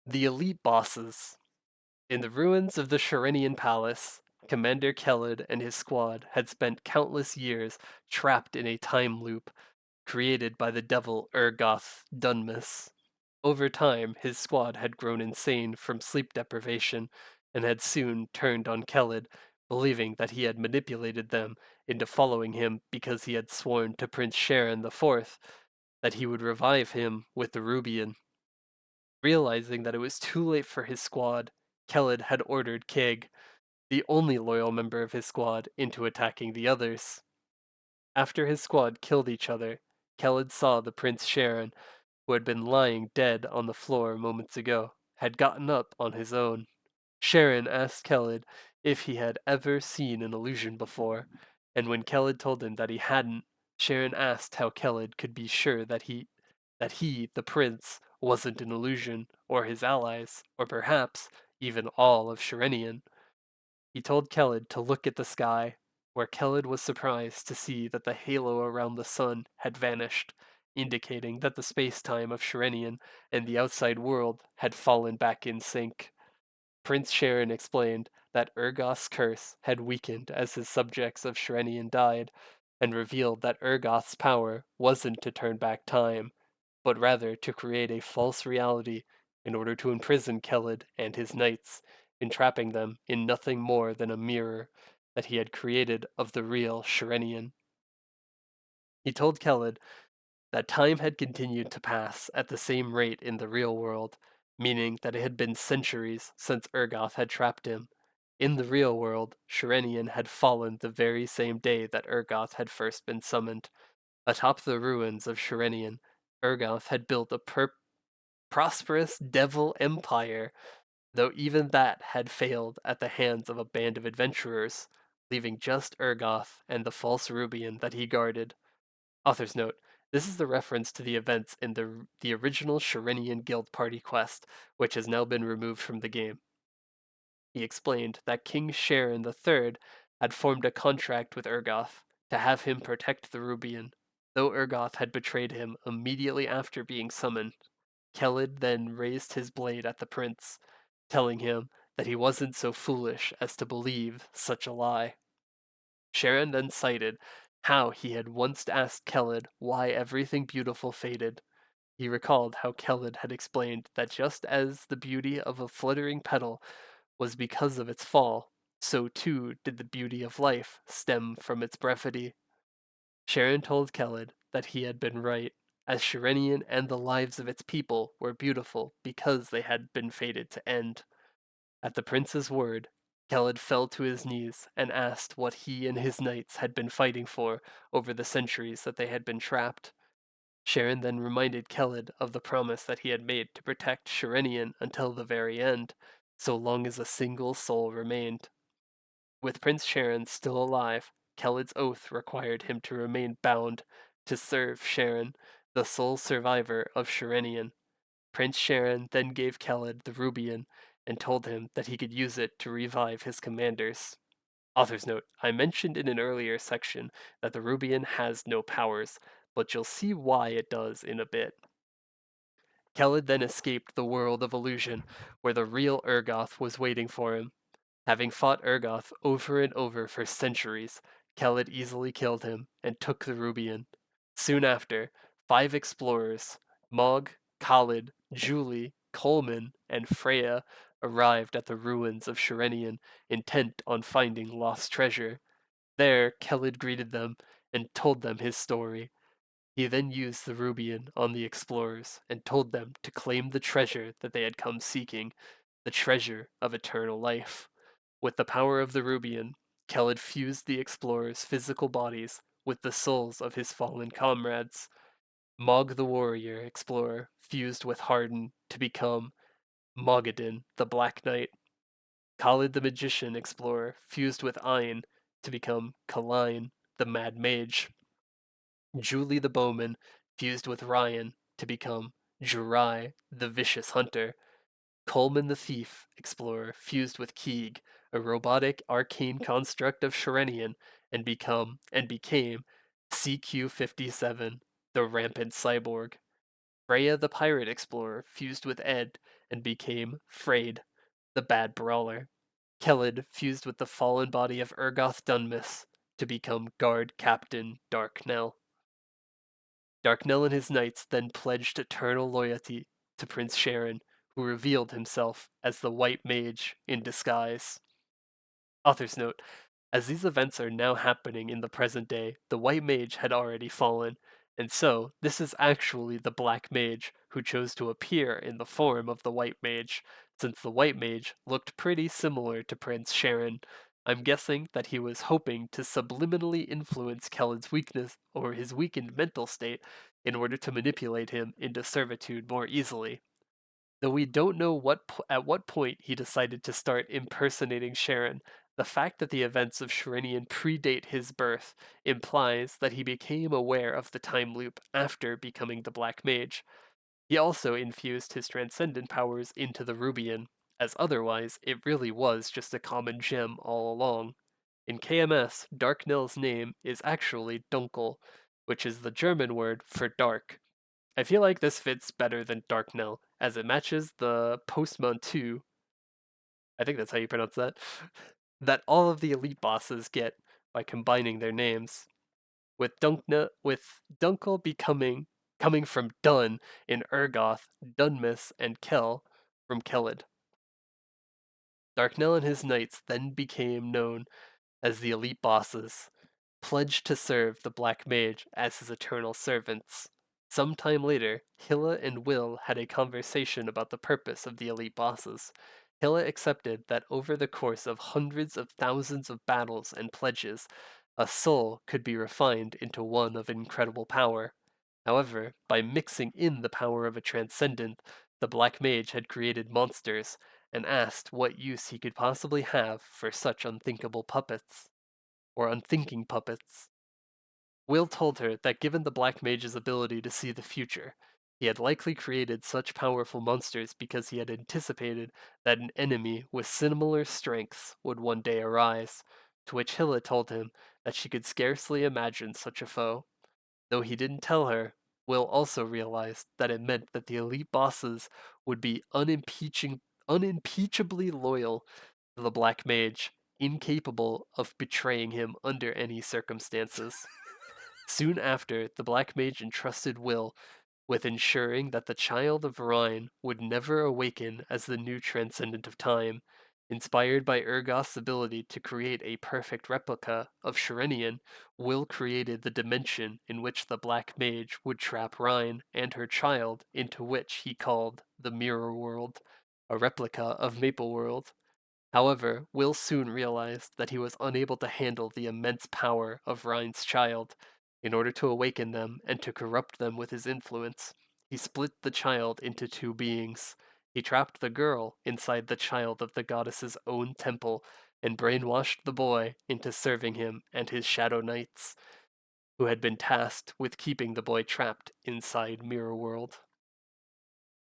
The elite bosses. In the ruins of the Shirenian Palace, Commander Keled and his squad had spent countless years trapped in a time loop created by the devil Urgoth Dunmas. Over time, his squad had grown insane from sleep deprivation and had soon turned on Keled, believing that he had manipulated them into following him because he had sworn to Prince Sharon IV that he would revive him with the Rubian. Realizing that it was too late for his squad, Keled had ordered Kig, the only loyal member of his squad, into attacking the others. After his squad killed each other, Keled saw the Prince Sharon, who had been lying dead on the floor moments ago, had gotten up on his own. Sharon asked Keled if he had ever seen an illusion before, and when Keled told him that he hadn't, Sharon asked how Keled could be sure that he, the prince, wasn't an illusion, or his allies, or perhaps even all of Shirenian. He told Keled to look at the sky, where Keled was surprised to see that the halo around the sun had vanished, indicating that the space-time of Shirenian and the outside world had fallen back in sync. Prince Sharon explained that Urgoth's curse had weakened as his subjects of Shirenian died, and revealed that Urgoth's power wasn't to turn back time, but rather to create a false reality in order to imprison Keled and his knights, entrapping them in nothing more than a mirror that he had created of the real Shirenian. He told Keled that time had continued to pass at the same rate in the real world, meaning that it had been centuries since Urgoth had trapped him. In the real world, Shirenian had fallen the very same day that Urgoth had first been summoned. Atop the ruins of Shirenian, Urgoth had built a prosperous devil empire, though even that had failed at the hands of a band of adventurers, leaving just Urgoth and the false Rubian that he guarded. Author's note: this is the reference to the events in the original Shirenian Guild Party quest, which has now been removed from the game. He explained that King Sharon III had formed a contract with Urgoth to have him protect the Rubian, though Urgoth had betrayed him immediately after being summoned. Keled then raised his blade at the prince, telling him that he wasn't so foolish as to believe such a lie. Sharon then cited how he had once asked Keled why everything beautiful faded. He recalled how Keled had explained that just as the beauty of a fluttering petal was because of its fall, so too did the beauty of life stem from its brevity. Sharon told Keled that he had been right, as Shirenian and the lives of its people were beautiful because they had been fated to end. At the prince's word, Keled fell to his knees and asked what he and his knights had been fighting for over the centuries that they had been trapped. Sharon then reminded Keled of the promise that he had made to protect Shirenian until the very end, so long as a single soul remained. With Prince Sharon still alive, Keled's oath required him to remain bound to serve Sharon, the sole survivor of Shirenian. Prince Sharon then gave Keled the Rubian and told him that he could use it to revive his commanders. Author's note: I mentioned in an earlier section that the Rubian has no powers, but you'll see why it does in a bit. Keled then escaped the world of illusion, where the real Urgoth was waiting for him. Having fought Urgoth over and over for centuries, Keled easily killed him and took the Rubian. Soon after, 5 explorers, Mog, Khalid, Julie, Coleman, and Freya, arrived at the ruins of Shirenian, intent on finding lost treasure. There, Keled greeted them and told them his story. He then used the Rubian on the explorers and told them to claim the treasure that they had come seeking, the treasure of eternal life. With the power of the Rubian, Keled fused the explorers' physical bodies with the souls of his fallen comrades. Mog the warrior explorer fused with Harden to become Mogadin the Black Knight. Khalid the magician explorer fused with Ayn to become Kaline the Mad Mage. Julie the bowman fused with Ryan to become Jurai the Vicious Hunter. Coleman the Thief Explorer fused with Keeg, a robotic arcane construct of Shirenian, and became CQ-57, the Rampant Cyborg. Freya the pirate explorer fused with Ed and became Freyed, the bad brawler. Keled fused with the fallen body of Urgoth Dunmis to become Guard Captain Darknell. Darknell and his knights then pledged eternal loyalty to Prince Sharon, who revealed himself as the White Mage in disguise. Author's note: as these events are now happening in the present day, the White Mage had already fallen, and so this is actually the Black Mage who chose to appear in the form of the White Mage, since the White Mage looked pretty similar to Prince Sharon. I'm guessing that he was hoping to subliminally influence Kellen's weakness or his weakened mental state in order to manipulate him into servitude more easily. Though we don't know at what point he decided to start impersonating Sharon, the fact that the events of Sharinian predate his birth implies that he became aware of the time loop after becoming the Black Mage. He also infused his transcendent powers into the Rubian, as otherwise it really was just a common gem all along. In KMS, Darknell's name is actually Dunkel, which is the German word for dark. I feel like this fits better than Darknell, as it matches the Postman 2, I think that's how you pronounce that, that all of the elite bosses get by combining their names, with Dunkel becoming coming from Dun in Urgoth, Dunmis, and Kel from Keled. Darknell and his knights then became known as the elite bosses, pledged to serve the Black Mage as his eternal servants. Sometime later, Hilla and Will had a conversation about the purpose of the elite bosses. Hilla accepted that over the course of hundreds of thousands of battles and pledges, a soul could be refined into one of incredible power. However, by mixing in the power of a transcendent, the Black Mage had created monsters and asked what use he could possibly have for such unthinkable puppets or unthinking puppets. Will told her that given the Black Mage's ability to see the future, he had likely created such powerful monsters because he had anticipated that an enemy with similar strengths would one day arise, to which Hilla told him that she could scarcely imagine such a foe. Though he didn't tell her, Will also realized that it meant that the elite bosses would be unimpeachably loyal to the Black Mage, incapable of betraying him under any circumstances. Soon after, the Black Mage entrusted Will with ensuring that the child of Rhine would never awaken as the new transcendent of time. Inspired by Urgoth's ability to create a perfect replica of Sharenian, Will created the dimension in which the Black Mage would trap Rhine and her child into which he called the Mirror World, a replica of Maple World. However, Will soon realized that he was unable to handle the immense power of Rhine's child. In order to awaken them and to corrupt them with his influence, he split the child into two beings. He trapped the girl inside the child of the goddess's own temple and brainwashed the boy into serving him and his shadow knights, who had been tasked with keeping the boy trapped inside Mirror World.